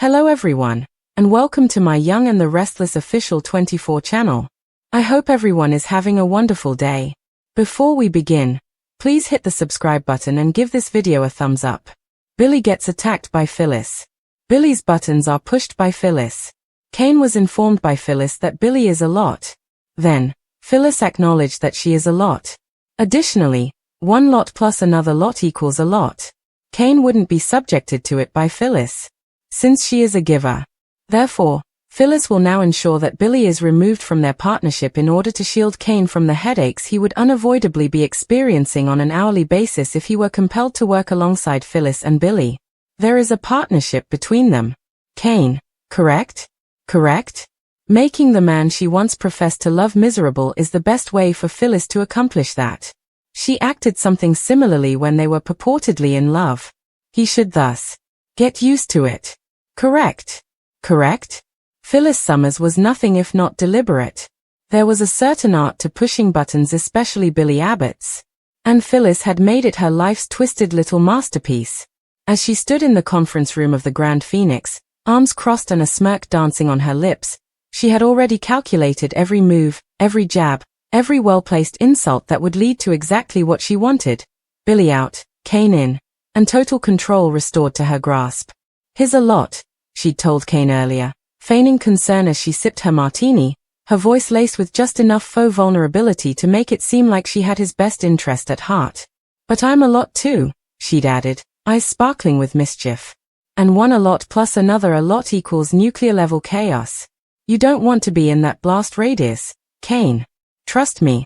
Hello everyone, and welcome to my Young and the Restless official 24 channel. I hope everyone is having a wonderful day. Before we begin, please hit the subscribe button and give this video a thumbs up. Billy gets attacked by Phyllis. Billy's buttons are pushed by Phyllis. Kane was informed by Phyllis that Billy is a lot. Then, Phyllis acknowledged that she is a lot. Additionally, one lot plus another lot equals a lot. Kane wouldn't be subjected to it by Phyllis, since she is a giver. Therefore, Phyllis will now ensure that Billy is removed from their partnership in order to shield Kane from the headaches he would unavoidably be experiencing on an hourly basis if he were compelled to work alongside Phyllis and Billy. There is a partnership between them. Kane, correct? Correct? Making the man she once professed to love miserable is the best way for Phyllis to accomplish that. She acted something similarly when they were purportedly in love. He should thus get used to it. Correct? Correct? Phyllis Summers was nothing if not deliberate. There was a certain art to pushing buttons, especially Billy Abbott's. And Phyllis had made it her life's twisted little masterpiece. As she stood in the conference room of the Grand Phoenix, arms crossed and a smirk dancing on her lips, she had already calculated every move, every jab, every well-placed insult that would lead to exactly what she wanted. Billy out, Kane in, and total control restored to her grasp. "Here's a lot," she'd told Kane earlier, feigning concern as she sipped her martini, her voice laced with just enough faux vulnerability to make it seem like she had his best interest at heart. "But I'm a lot too," she'd added, eyes sparkling with mischief. "And one a lot plus another a lot equals nuclear-level chaos. You don't want to be in that blast radius, Kane. Trust me."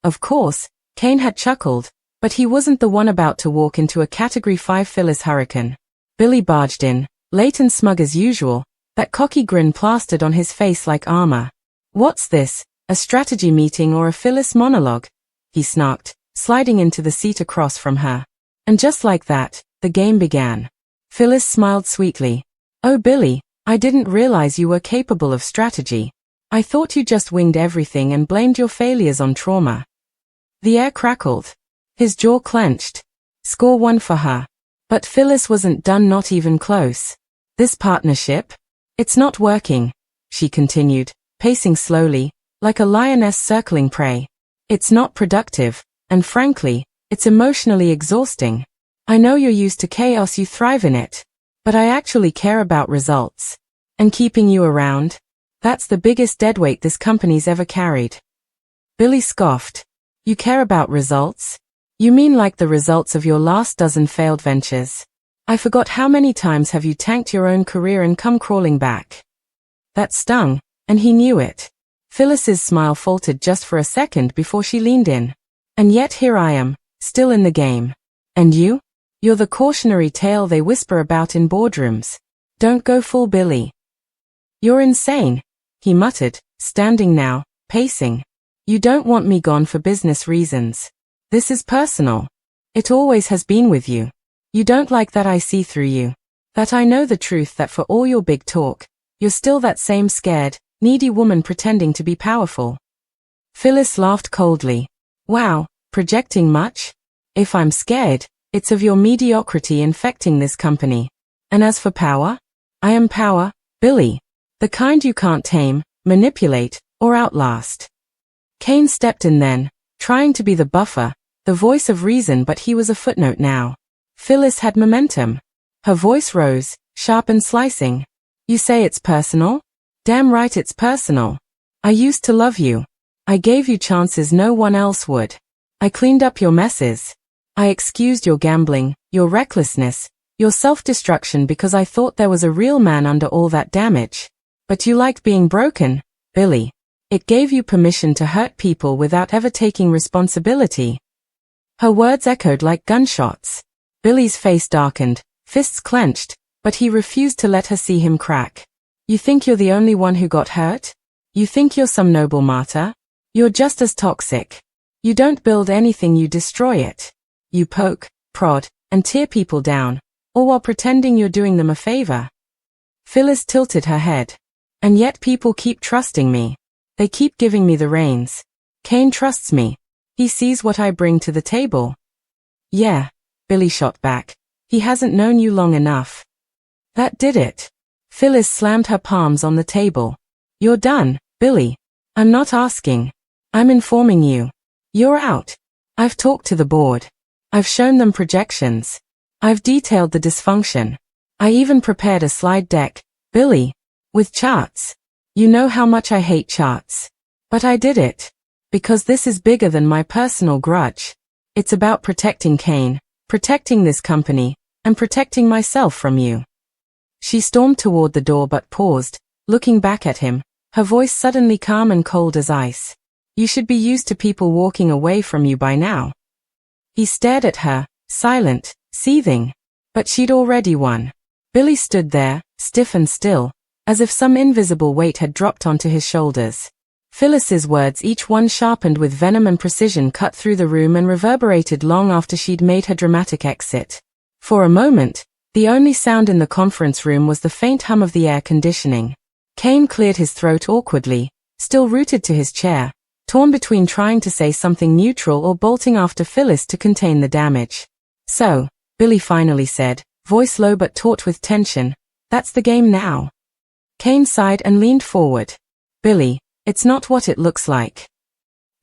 Of course, Kane had chuckled, but he wasn't the one about to walk into a Category 5 Phyllis hurricane. Billy barged in, late and smug as usual, that cocky grin plastered on his face like armor. "What's this, a strategy meeting or a Phyllis monologue?" he snarked, sliding into the seat across from her. And just like that, the game began. Phyllis smiled sweetly. "Oh Billy, I didn't realize you were capable of strategy. I thought you just winged everything and blamed your failures on trauma." The air crackled. His jaw clenched. Score one for her. But Phyllis wasn't done, not even close. "This partnership? It's not working," she continued, pacing slowly, like a lioness circling prey. "It's not productive, and frankly, it's emotionally exhausting. I know you're used to chaos, you thrive in it. But I actually care about results. And keeping you around? That's the biggest deadweight this company's ever carried." Billy scoffed. "You care about results? You mean like the results of your last dozen failed ventures? I forgot how many times have you tanked your own career and come crawling back." That stung, and he knew it. Phyllis's smile faltered just for a second before she leaned in. "And yet here I am, still in the game. And you? You're the cautionary tale they whisper about in boardrooms. Don't go full Billy." "You're insane," he muttered, standing now, pacing. "You don't want me gone for business reasons. This is personal. It always has been with you. You don't like that I see through you. That I know the truth, that for all your big talk, you're still that same scared, needy woman pretending to be powerful." Phyllis laughed coldly. "Wow, projecting much? If I'm scared, it's of your mediocrity infecting this company. And as for power? I am power, Billy. The kind you can't tame, manipulate, or outlast." Kane stepped in then, trying to be the buffer, the voice of reason, but he was a footnote now. Phyllis had momentum. Her voice rose, sharp and slicing. "You say it's personal? Damn right it's personal. I used to love you. I gave you chances no one else would. I cleaned up your messes. I excused your gambling, your recklessness, your self-destruction because I thought there was a real man under all that damage. But you liked being broken, Billy. It gave you permission to hurt people without ever taking responsibility." Her words echoed like gunshots. Billy's face darkened, fists clenched, but he refused to let her see him crack. "You think you're the only one who got hurt? You think you're some noble martyr? You're just as toxic. You don't build anything, you destroy it. You poke, prod, and tear people down, all while pretending you're doing them a favor." Phyllis tilted her head. "And yet people keep trusting me. They keep giving me the reins. Kane trusts me. He sees what I bring to the table." "Yeah," Billy shot back. "He hasn't known you long enough." "That did it." Phyllis slammed her palms on the table. You're done, Billy. I'm not asking. I'm informing you. You're out. I've talked to the board. I've shown them projections. I've detailed the dysfunction. I even prepared a slide deck, Billy, with charts. You know how much I hate charts. But I did it. Because this is bigger than my personal grudge. It's about protecting Kane, protecting this company, and protecting myself from you. She stormed toward the door but paused, looking back at him, her voice suddenly calm and cold as ice. You should be used to people walking away from you by now. He stared at her, silent, seething. But she'd already won. Billy stood there, stiff and still, as if some invisible weight had dropped onto his shoulders. Phyllis's words, each one sharpened with venom and precision, cut through the room and reverberated long after she'd made her dramatic exit. For a moment, the only sound in the conference room was the faint hum of the air conditioning. Kane cleared his throat awkwardly, still rooted to his chair, torn between trying to say something neutral or bolting after Phyllis to contain the damage. So, Billy finally said, voice low but taut with tension, that's the game now. Kane sighed and leaned forward. Billy, it's not what it looks like.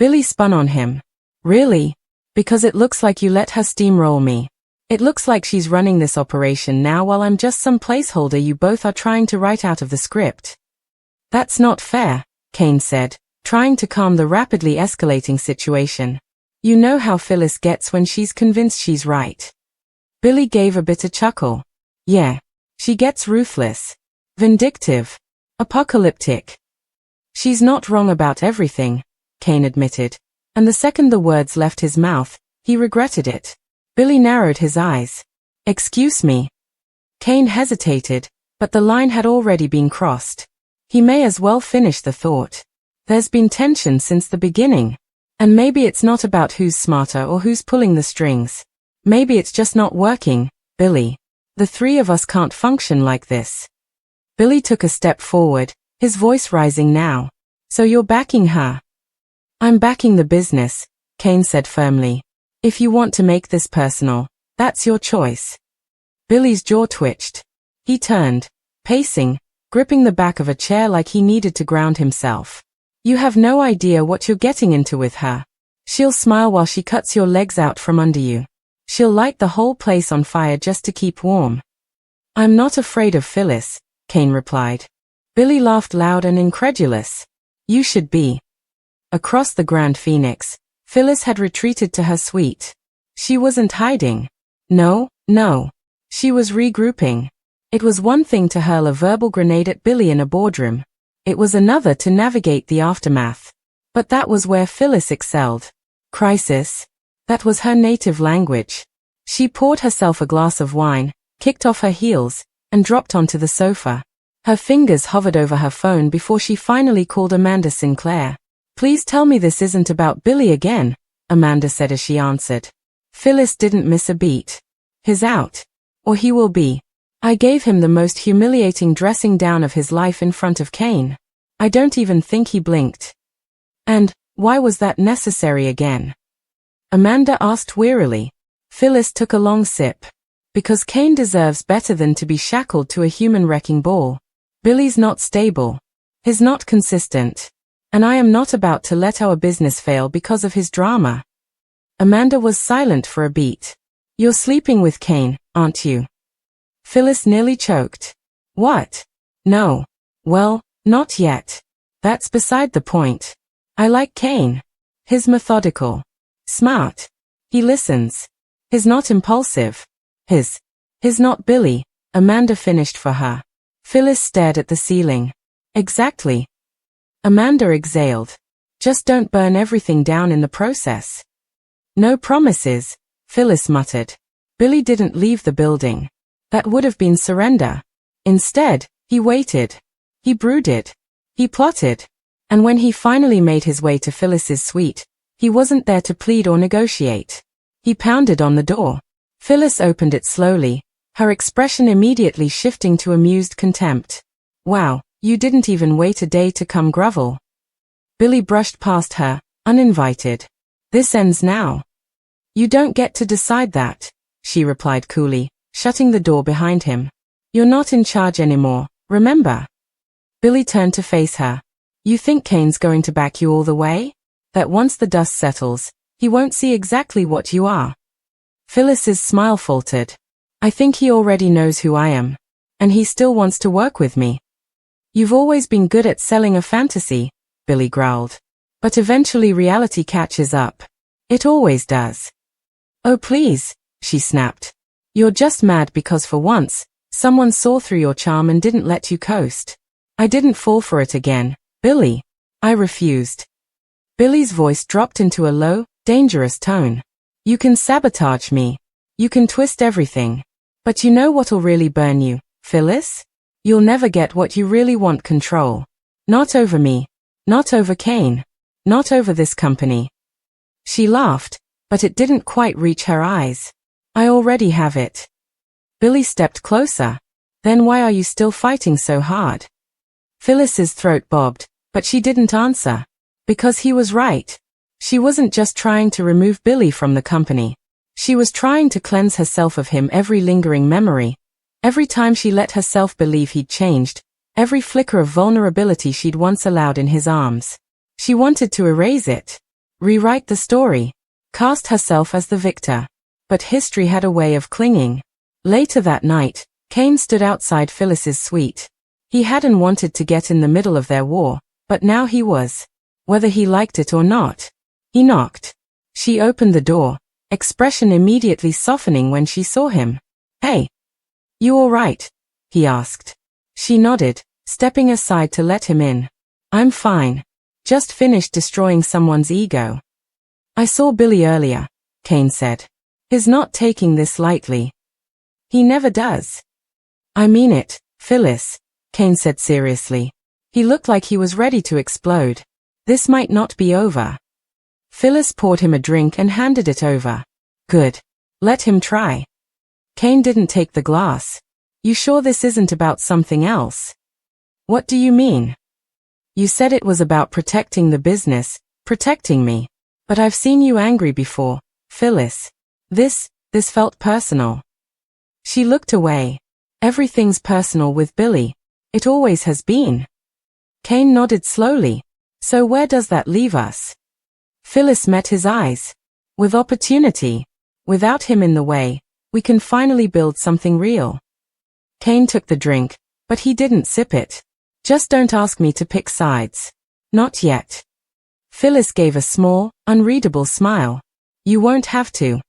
Billy spun on him. Really? Because it looks like you let her steamroll me. It looks like she's running this operation now while I'm just some placeholder you both are trying to write out of the script. That's not fair, Kane said, trying to calm the rapidly escalating situation. You know how Phyllis gets when she's convinced she's right. Billy gave a bitter chuckle. Yeah. She gets ruthless. Vindictive. Apocalyptic. She's not wrong about everything, Kane admitted. And the second the words left his mouth, he regretted it. Billy narrowed his eyes. Excuse me. Kane hesitated, but the line had already been crossed. He may as well finish the thought. There's been tension since the beginning. And maybe it's not about who's smarter or who's pulling the strings. Maybe it's just not working, Billy. The three of us can't function like this. Billy took a step forward, his voice rising now. So you're backing her? I'm backing the business, Kane said firmly. If you want to make this personal, that's your choice. Billy's jaw twitched. He turned, pacing, gripping the back of a chair like he needed to ground himself. You have no idea what you're getting into with her. She'll smile while she cuts your legs out from under you. She'll light the whole place on fire just to keep warm. I'm not afraid of Phyllis, Kane replied. Billy laughed loud and incredulous. You should be. Across the Grand Phoenix, Phyllis had retreated to her suite. She wasn't hiding. No. She was regrouping. It was one thing to hurl a verbal grenade at Billy in a boardroom. It was another to navigate the aftermath. But that was where Phyllis excelled. Crisis. That was her native language. She poured herself a glass of wine, kicked off her heels, and dropped onto the sofa. Her fingers hovered over her phone before she finally called Amanda Sinclair. Please tell me this isn't about Billy again, Amanda said as she answered. Phyllis didn't miss a beat. He's out. Or he will be. I gave him the most humiliating dressing down of his life in front of Kane. I don't even think he blinked. And, why was that necessary again? Amanda asked wearily. Phyllis took a long sip. Because Kane deserves better than to be shackled to a human wrecking ball. Billy's not stable. He's not consistent. And I am not about to let our business fail because of his drama. Amanda was silent for a beat. You're sleeping with Kane, aren't you? Phyllis nearly choked. What? No. Well, not yet. That's beside the point. I like Kane. He's methodical. Smart. He listens. He's not impulsive. He's not Billy, Amanda finished for her. Phyllis stared at the ceiling. Exactly. Amanda exhaled. Just don't burn everything down in the process. No promises, Phyllis muttered. Billy didn't leave the building. That would have been surrender. Instead, he waited. He brooded. He plotted. And when he finally made his way to Phyllis's suite, he wasn't there to plead or negotiate. He pounded on the door. Phyllis opened it slowly, her expression immediately shifting to amused contempt. Wow, you didn't even wait a day to come grovel. Billy brushed past her, uninvited. This ends now. You don't get to decide that, she replied coolly, shutting the door behind him. You're not in charge anymore, remember? Billy turned to face her. You think Kane's going to back you all the way? That once the dust settles, he won't see exactly what you are? Phyllis's smile faltered. I think he already knows who I am. And he still wants to work with me. You've always been good at selling a fantasy, Billy growled. But eventually reality catches up. It always does. Oh please, she snapped. You're just mad because for once, someone saw through your charm and didn't let you coast. I didn't fall for it again, Billy. I refused. Billy's voice dropped into a low, dangerous tone. You can sabotage me. You can twist everything. But you know what'll really burn you, Phyllis? You'll never get what you really want: control. Not over me. Not over Kane. Not over this company. She laughed, but it didn't quite reach her eyes. I already have it. Billy stepped closer. Then why are you still fighting so hard? Phyllis's throat bobbed, but she didn't answer. Because he was right. She wasn't just trying to remove Billy from the company. She was trying to cleanse herself of him. Every lingering memory, every time she let herself believe he'd changed, every flicker of vulnerability she'd once allowed in his arms. She wanted to erase it. Rewrite the story. Cast herself as the victor. But history had a way of clinging. Later that night, Kane stood outside Phyllis's suite. He hadn't wanted to get in the middle of their war, but now he was. Whether he liked it or not. He knocked. She opened the door, expression immediately softening when she saw him. Hey. You all right? He asked. She nodded, stepping aside to let him in. I'm fine. Just finished destroying someone's ego. I saw Billy earlier, Kane said. He's not taking this lightly. He never does. I mean it, Phyllis, Kane said seriously. He looked like he was ready to explode. This might not be over. Phyllis poured him a drink and handed it over. Good. Let him try. Kane didn't take the glass. You sure this isn't about something else? What do you mean? You said it was about protecting the business, protecting me. But I've seen you angry before, Phyllis. This felt personal. She looked away. Everything's personal with Billy. It always has been. Kane nodded slowly. So where does that leave us? Phyllis met his eyes. With opportunity. Without him in the way, we can finally build something real. Kane took the drink, but he didn't sip it. Just don't ask me to pick sides. Not yet. Phyllis gave a small, unreadable smile. You won't have to.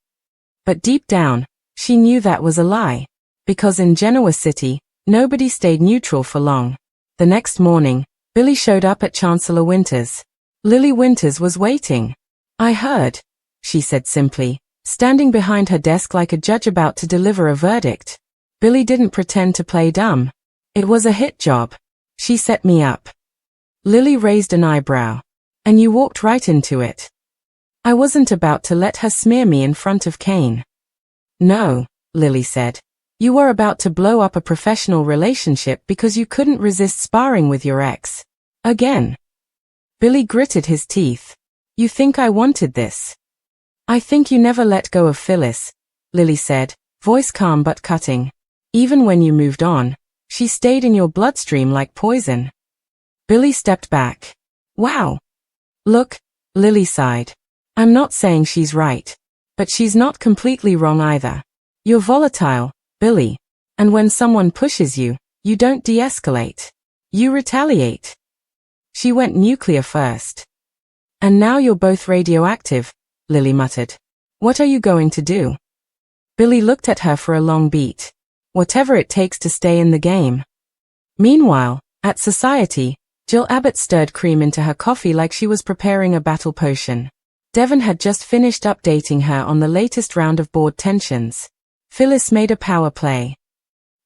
But deep down, she knew that was a lie. Because in Genoa City, nobody stayed neutral for long. The next morning, Billy showed up at Chancellor Winters. Lily Winters was waiting. I heard, she said simply, standing behind her desk like a judge about to deliver a verdict. Billy didn't pretend to play dumb. It was a hit job. She set me up. Lily raised an eyebrow. And you walked right into it. I wasn't about to let her smear me in front of Kane. No, Lily said. You were about to blow up a professional relationship because you couldn't resist sparring with your ex. Again. Billy gritted his teeth. You think I wanted this? I think you never let go of Phyllis, Lily said, voice calm but cutting. Even when you moved on, she stayed in your bloodstream like poison. Billy stepped back. Wow. Look, Lily sighed. I'm not saying she's right. But she's not completely wrong either. You're volatile, Billy. And when someone pushes you, you don't de-escalate. You retaliate. She went nuclear first. And now you're both radioactive, Lily muttered. What are you going to do? Billy looked at her for a long beat. Whatever it takes to stay in the game. Meanwhile, at Society, Jill Abbott stirred cream into her coffee like she was preparing a battle potion. Devon had just finished updating her on the latest round of board tensions. Phyllis made a power play.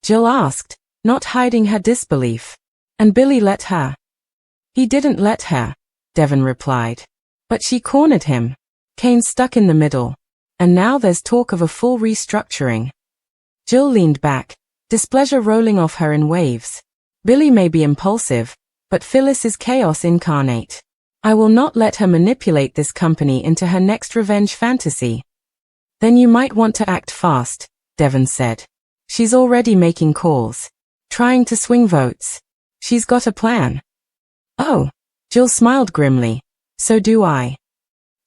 Jill asked, not hiding her disbelief. And Billy let her. He didn't let her, Devon replied. But she cornered him. Kane's stuck in the middle. And now there's talk of a full restructuring. Jill leaned back, displeasure rolling off her in waves. Billy may be impulsive, but Phyllis is chaos incarnate. I will not let her manipulate this company into her next revenge fantasy. Then you might want to act fast, Devon said. She's already making calls. Trying to swing votes. She's got a plan. Oh. Jill smiled grimly. So do I.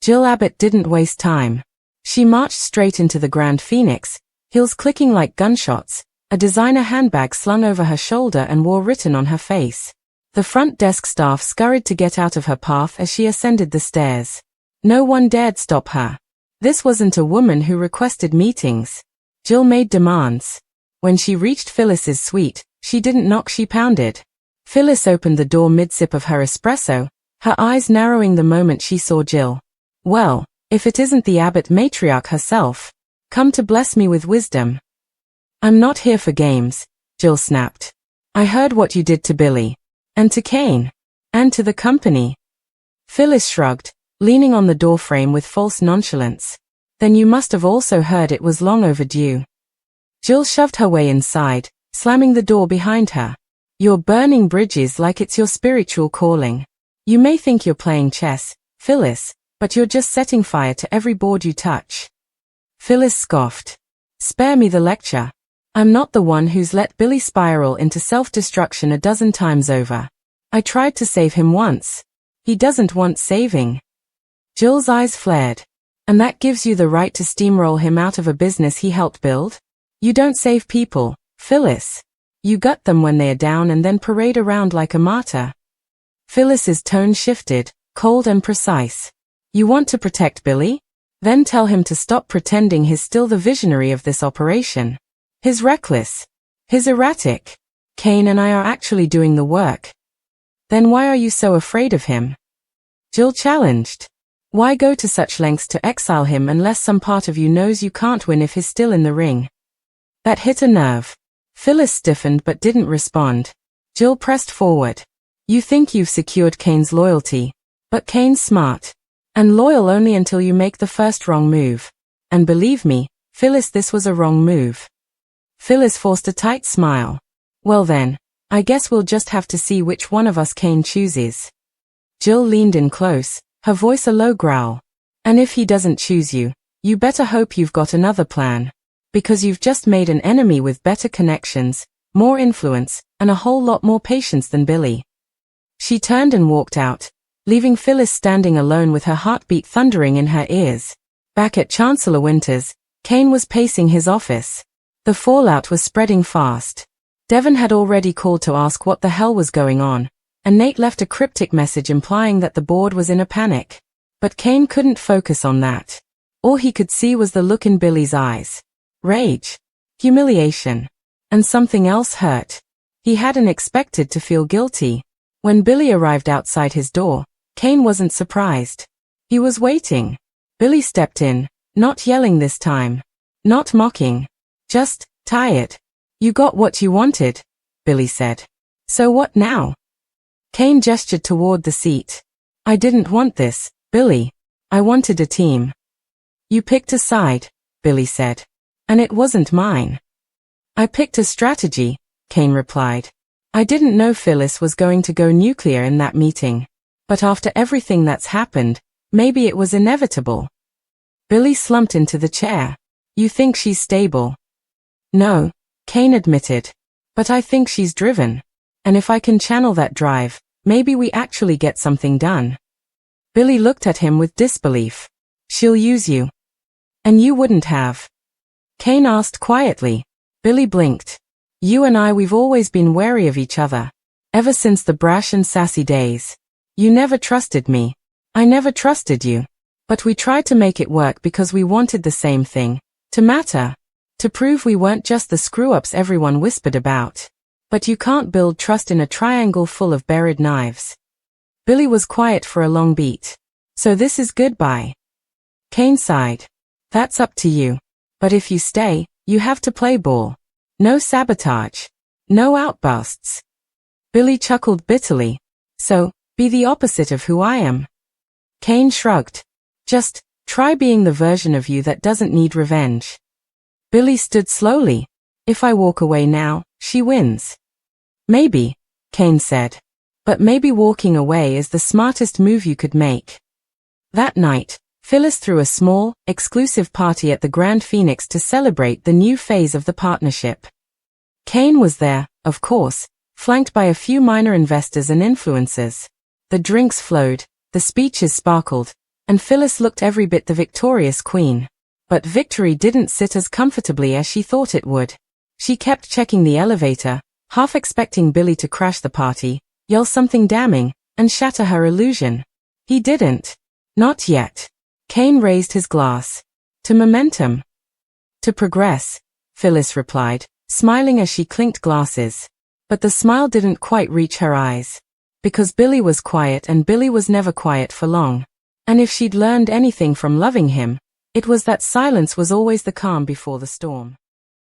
Jill Abbott didn't waste time. She marched straight into the Grand Phoenix, heels clicking like gunshots, a designer handbag slung over her shoulder and war written on her face. The front desk staff scurried to get out of her path as she ascended the stairs. No one dared stop her. This wasn't a woman who requested meetings. Jill made demands. When she reached Phyllis's suite, she didn't knock, she pounded. Phyllis opened the door mid-sip of her espresso, her eyes narrowing the moment she saw Jill. Well, if it isn't the Abbott matriarch herself, come to bless me with wisdom. I'm not here for games, Jill snapped. I heard what you did to Billy. And to Kane. And to the company. Phyllis shrugged, leaning on the doorframe with false nonchalance. Then you must have also heard it was long overdue. Jill shoved her way inside, slamming the door behind her. You're burning bridges like it's your spiritual calling. You may think you're playing chess, Phyllis, but you're just setting fire to every board you touch. Phyllis scoffed. Spare me the lecture. I'm not the one who's let Billy spiral into self-destruction a dozen times over. I tried to save him once. He doesn't want saving. Jill's eyes flared. And that gives you the right to steamroll him out of a business he helped build? You don't save people, Phyllis. You gut them when they are down and then parade around like a martyr. Phyllis's tone shifted, cold and precise. You want to protect Billy? Then tell him to stop pretending he's still the visionary of this operation. He's reckless. He's erratic. Kane and I are actually doing the work. Then why are you so afraid of him? Jill challenged. Why go to such lengths to exile him unless some part of you knows you can't win if he's still in the ring? That hit a nerve. Phyllis stiffened but didn't respond. Jill pressed forward. You think you've secured Kane's loyalty. But Kane's smart. And loyal only until you make the first wrong move. And believe me, Phyllis, this was a wrong move. Phyllis forced a tight smile. Well then, I guess we'll just have to see which one of us Kane chooses. Jill leaned in close, her voice a low growl. And if he doesn't choose you, you better hope you've got another plan. Because you've just made an enemy with better connections, more influence, and a whole lot more patience than Billy. She turned and walked out, leaving Phyllis standing alone with her heartbeat thundering in her ears. Back at Chancellor Winter's, Kane was pacing his office. The fallout was spreading fast. Devon had already called to ask what the hell was going on, and Nate left a cryptic message implying that the board was in a panic. But Kane couldn't focus on that. All he could see was the look in Billy's eyes. Rage, humiliation, and something else hurt. He hadn't expected to feel guilty. When Billy arrived outside his door, Kane wasn't surprised. He was waiting. Billy stepped in, not yelling this time. Not mocking. Just tired. You got what you wanted, Billy said. So what now? Kane gestured toward the seat. I didn't want this, Billy. I wanted a team. You picked a side, Billy said. And it wasn't mine. I picked a strategy, Kane replied. I didn't know Phyllis was going to go nuclear in that meeting. But after everything that's happened, maybe it was inevitable. Billy slumped into the chair. You think she's stable? No, Kane admitted. But I think she's driven. And if I can channel that drive, maybe we actually get something done. Billy looked at him with disbelief. She'll use you. And you wouldn't have. Kane asked quietly. Billy blinked. You and I, we've always been wary of each other. Ever since the brash and sassy days. You never trusted me. I never trusted you. But we tried to make it work because we wanted the same thing. To matter. To prove we weren't just the screw-ups everyone whispered about. But you can't build trust in a triangle full of buried knives. Billy was quiet for a long beat. So this is goodbye. Kane sighed. That's up to you. But if you stay, you have to play ball. No sabotage. No outbursts. Billy chuckled bitterly. So, be the opposite of who I am. Kane shrugged. Just, try being the version of you that doesn't need revenge. Billy stood slowly. If I walk away now, she wins. Maybe, Kane said. But maybe walking away is the smartest move you could make. That night, Phyllis threw a small, exclusive party at the Grand Phoenix to celebrate the new phase of the partnership. Kane was there, of course, flanked by a few minor investors and influencers. The drinks flowed, the speeches sparkled, and Phyllis looked every bit the victorious queen. But victory didn't sit as comfortably as she thought it would. She kept checking the elevator, half expecting Billy to crash the party, yell something damning, and shatter her illusion. He didn't. Not yet. Kane raised his glass. To momentum. To progress, Phyllis replied, smiling as she clinked glasses. But the smile didn't quite reach her eyes. Because Billy was quiet and Billy was never quiet for long. And if she'd learned anything from loving him, it was that silence was always the calm before the storm.